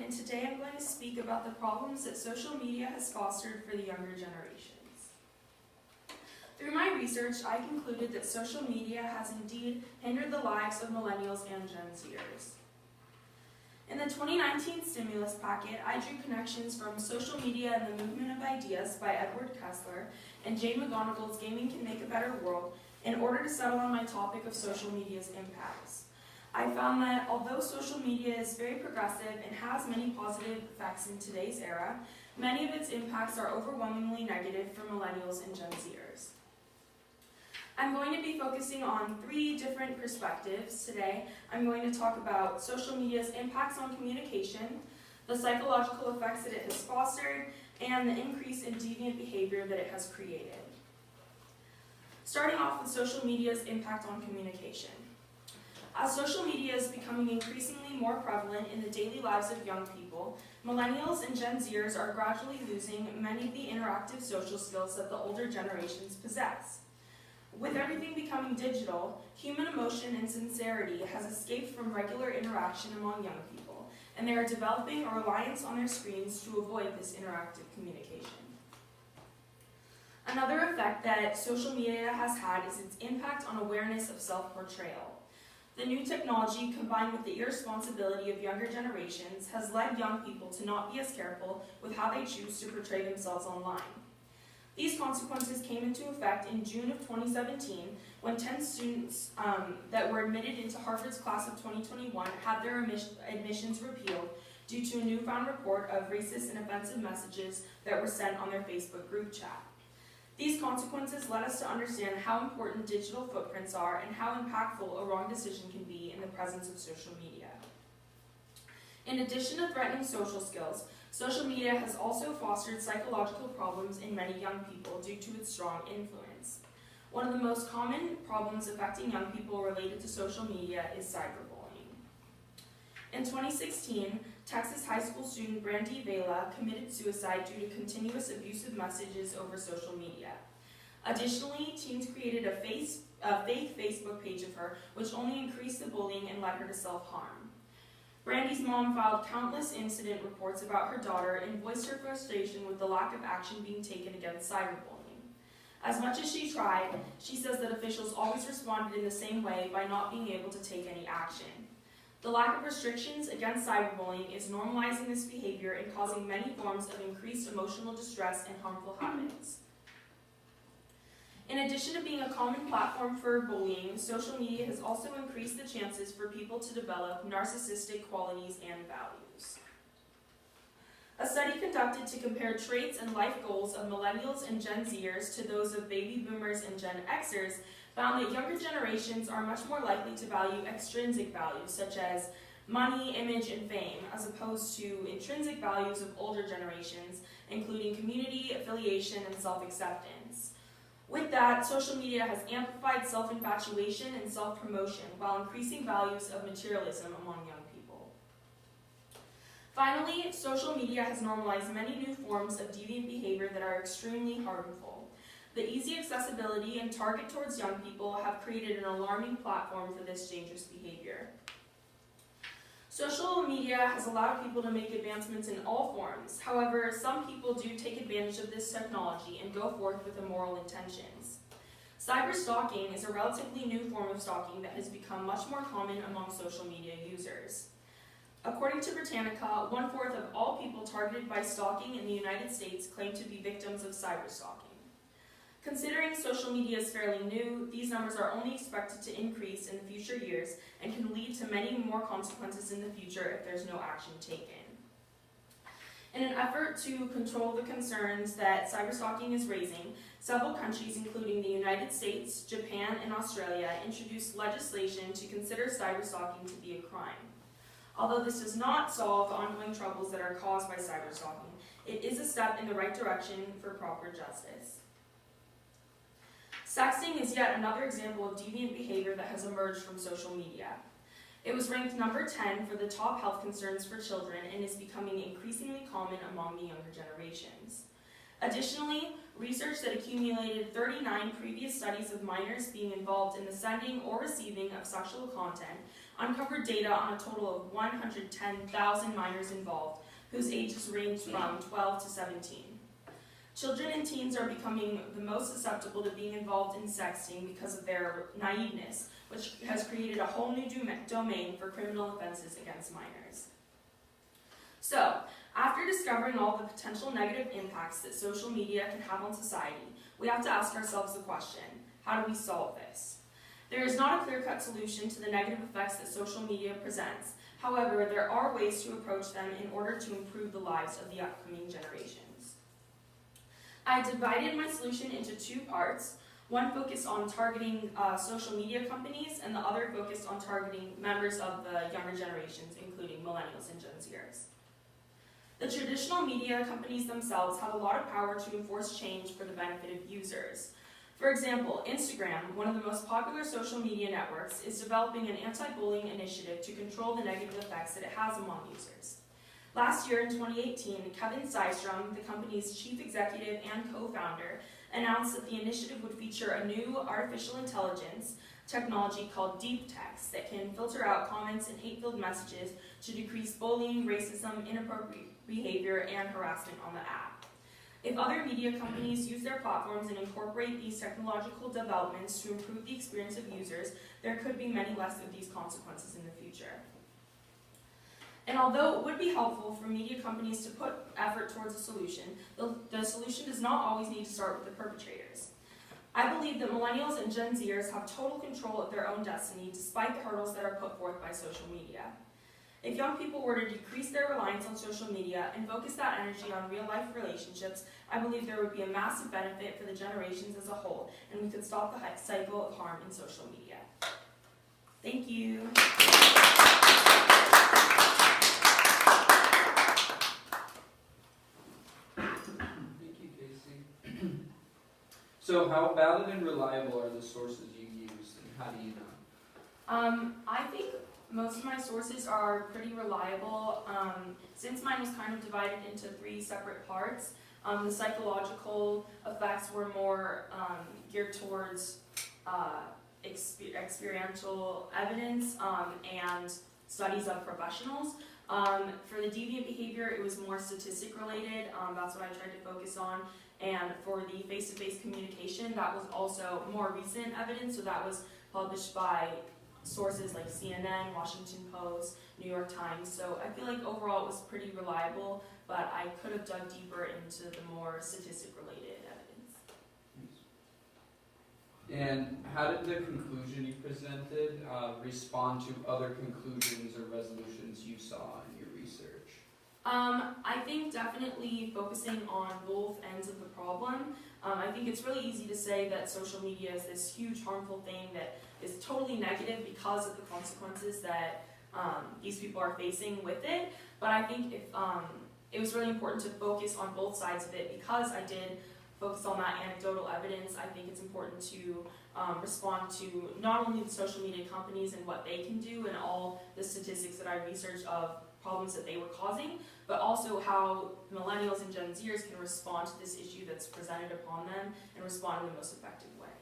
and today I'm going to speak about the problems that social media has fostered for the younger generations. Through my research, I concluded that social media has indeed hindered the lives of millennials and Gen Zers. In the 2019 stimulus packet, I drew connections from Social Media and the Movement of Ideas by Edward Kessler and Jane McGonigal's Gaming Can Make a Better World in order to settle on my topic of social media's impacts. I found that although social media is very progressive and has many positive effects in today's era, many of its impacts are overwhelmingly negative for millennials and Gen Zers. I'm going to be focusing on 3 different perspectives today. I'm going to talk about social media's impacts on communication, the psychological effects that it has fostered, and the increase in deviant behavior that it has created. Starting off with social media's impact on communication. As social media is becoming increasingly more prevalent in the daily lives of young people, millennials and Gen Zers are gradually losing many of the interactive social skills that the older generations possess. With everything becoming digital, human emotion and sincerity has escaped from regular interaction among young people, and they are developing a reliance on their screens to avoid this interactive communication. Another effect that social media has had is its impact on awareness of self-portrayal. The new technology, combined with the irresponsibility of younger generations, has led young people to not be as careful with how they choose to portray themselves online. These consequences came into effect in June of 2017 when 10 students that were admitted into Harvard's class of 2021 had their admissions repealed due to a newfound report of racist and offensive messages that were sent on their Facebook group chat. These consequences led us to understand how important digital footprints are and how impactful a wrong decision can be in the presence of social media. In addition to threatening social skills, social media has also fostered psychological problems in many young people due to its strong influence. One of the most common problems affecting young people related to social media is cyberbullying. In 2016, Texas high school student Brandy Vela committed suicide due to continuous abusive messages over social media. Additionally, teens created a fake Facebook page of her, which only increased the bullying and led her to self-harm. Brandy's mom filed countless incident reports about her daughter and voiced her frustration with the lack of action being taken against cyberbullying. As much as she tried, she says that officials always responded in the same way by not being able to take any action. The lack of restrictions against cyberbullying is normalizing this behavior and causing many forms of increased emotional distress and harmful habits. In addition to being a common platform for bullying, social media has also increased the chances for people to develop narcissistic qualities and values. A study conducted to compare traits and life goals of millennials and Gen Zers to those of baby boomers and Gen Xers found that younger generations are much more likely to value extrinsic values such as money, image, and fame, as opposed to intrinsic values of older generations, including community, affiliation, and self-acceptance. With that, social media has amplified self-infatuation and self-promotion while increasing values of materialism among young people. Finally, social media has normalized many new forms of deviant behavior that are extremely harmful. The easy accessibility and target towards young people have created an alarming platform for this dangerous behavior. Social media has allowed people to make advancements in all forms. However, some people do take advantage of this technology and go forth with immoral intentions. Cyberstalking is a relatively new form of stalking that has become much more common among social media users. According to Britannica, 1/4 of all people targeted by stalking in the United States claim to be victims of cyberstalking. Considering social media is fairly new, these numbers are only expected to increase in the future years and can lead to many more consequences in the future if there's no action taken. In an effort to control the concerns that cyberstalking is raising, several countries, including the United States, Japan, and Australia, introduced legislation to consider cyberstalking to be a crime. Although this does not solve ongoing troubles that are caused by cyberstalking, it is a step in the right direction for proper justice. Sexting is yet another example of deviant behavior that has emerged from social media. It was ranked number 10 for the top health concerns for children and is becoming increasingly common among the younger generations. Additionally, research that accumulated 39 previous studies of minors being involved in the sending or receiving of sexual content uncovered data on a total of 110,000 minors involved, whose ages range from 12 to 17. Children and teens are becoming the most susceptible to being involved in sexting because of their naiveness, which has created a whole new domain for criminal offenses against minors. So, after discovering all the potential negative impacts that social media can have on society, we have to ask ourselves the question, how do we solve this? There is not a clear-cut solution to the negative effects that social media presents. However, there are ways to approach them in order to improve the lives of the upcoming generations. I divided my solution into two parts. One focused on targeting social media companies, and the other focused on targeting members of the younger generations, including millennials and Gen Zers. The traditional media companies themselves have a lot of power to enforce change for the benefit of users. For example, Instagram, one of the most popular social media networks, is developing an anti-bullying initiative to control the negative effects that it has among users. Last year in 2018, Kevin Systrom, the company's chief executive and co-founder, announced that the initiative would feature a new artificial intelligence technology called deep text that can filter out comments and hate-filled messages to decrease bullying, racism, inappropriate behavior, and harassment on the app. If other media companies use their platforms and incorporate these technological developments to improve the experience of users, there could be many less of these consequences in the future. And although it would be helpful for media companies to put effort towards a solution, the solution does not always need to start with the perpetrators. I believe that millennials and Gen Zers have total control of their own destiny despite the hurdles that are put forth by social media. If young people were to decrease their reliance on social media and focus that energy on real-life relationships, I believe there would be a massive benefit for the generations as a whole, and we could stop the cycle of harm in social media. Thank you. So how valid and reliable are the sources you use, and how do you know? I think most of my sources are pretty reliable. Since mine was kind of divided into three separate parts, the psychological effects were more geared towards experiential evidence and studies of professionals. For the deviant behavior, it was more statistic related. That's what I tried to focus on. And for the face-to-face communication, that was also more recent evidence, so that was published by sources like CNN, Washington Post, New York Times. So I feel like overall it was pretty reliable, but I could have dug deeper into the more statistic-related evidence. And how did the conclusion you presented respond to other conclusions or resolutions you saw in your research? I think definitely focusing on both ends of the problem. I think it's really easy to say that social media is this huge harmful thing that is totally negative because of the consequences that these people are facing with it. But I think it was really important to focus on both sides of it because I did focus on that anecdotal evidence. I think it's important to respond to not only the social media companies and what they can do and all the statistics that I researched of problems that they were causing, but also how millennials and Gen Zers can respond to this issue that's presented upon them and respond in the most effective way.